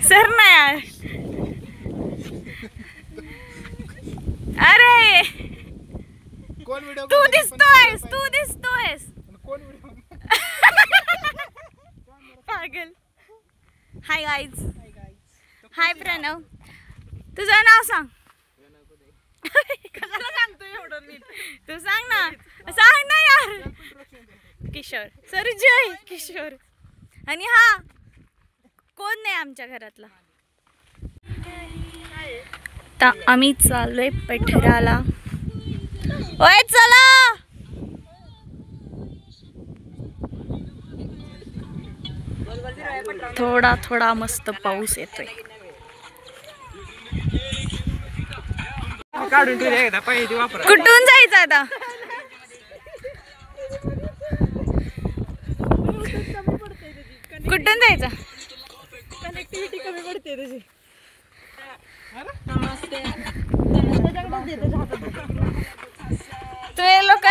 Sir ना यार. अरे तू दिसतोयस पागल. Hi guys. हाय प्रणव. तुझं नाव सांग. कशाला सांगतो एवढं नीट. तू सांग ना यार. किशोर. सर्जय किशोर. आणि हा कोण नाही आमच्या घरातला. आता आम्ही चाललोय पठाराला. ओय चला. थोडा थोडा मस्त पाऊस येतोय. कुठून जायचं आता. कुठून जायचं. कनेक्टिव्हिटी कमी पडते त्याची. तुम्ही लोक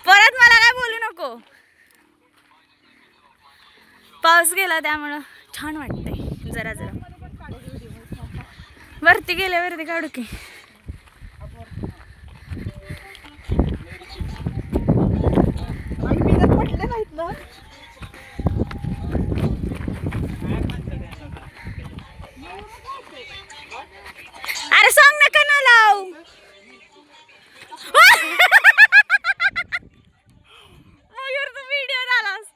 परत मला काय बोलू नको. पाऊस गेला त्यामुळं छान वाटतंय. जरा वरती गेल्यावरती काढू की. अरे सांग नका ना लाव. मयूर तू व्हिडिओ झालास.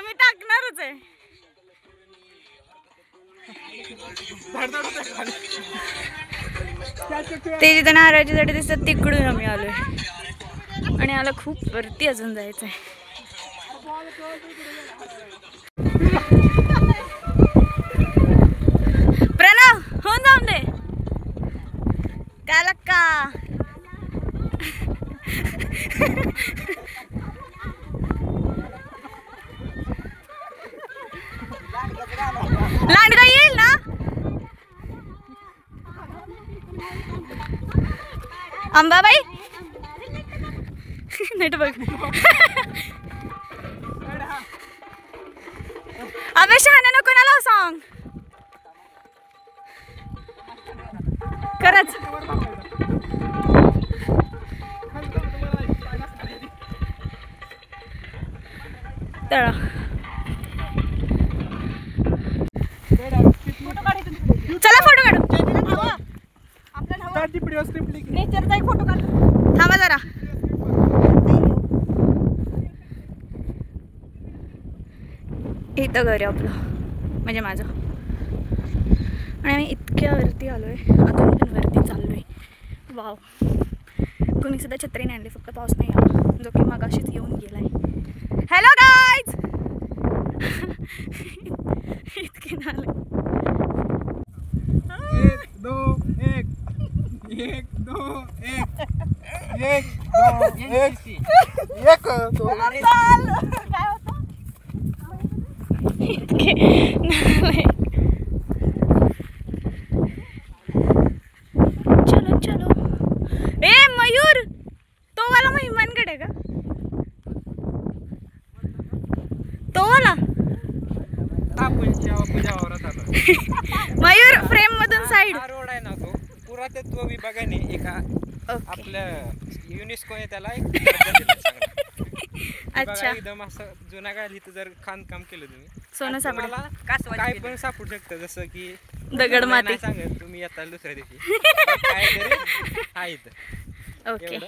मी टाकणारच आहे. ते जिथे नारळाची झाडे दिसतात तिकडून आम्ही आलोय. आणि आला खूप वरती अजून जायचंय. प्रणव होऊन जाऊन दे. त्याला का लांडगा येईल ना. अंबाबाई नीट बघ. अबे शहाणा नको ना लाव सांग. खरंच तळा. चला फोटो काढू. नेचरचा एक फोटो काढ. थांबा जरा. इथं घर आहे आपलं म्हणजे माझं. आणि आम्ही इतक्या वरती आलोय. अजून पण वरती चाललोय. वाव. कुणी सुद्धा छत्री नाही आणली. फक्त पाऊस नाही आला जो की मगाशीच येऊन गेलाय. Hello guys. इतके नाले. 1 2 1 1 2 1 1 2 1 इतके नाले. चलो चलो. ए मयूर तो वाला मेहमानकडे का. तो वाला मयूर फ्रेम मधून साइड. रोड आहे ना तो पुरातत्व विभागाने एका आपल्या युनेस्कोने त्याला अच्छा एकदम असं जुन्या काळात इथं जर खाणकाम केलं तुम्ही सोनं सापडला. काय पण सापडू शकतं. जसं की दगड माती सांगत तुम्ही येताल दुसऱ्या दिवशी काय तरी आहे. ओके.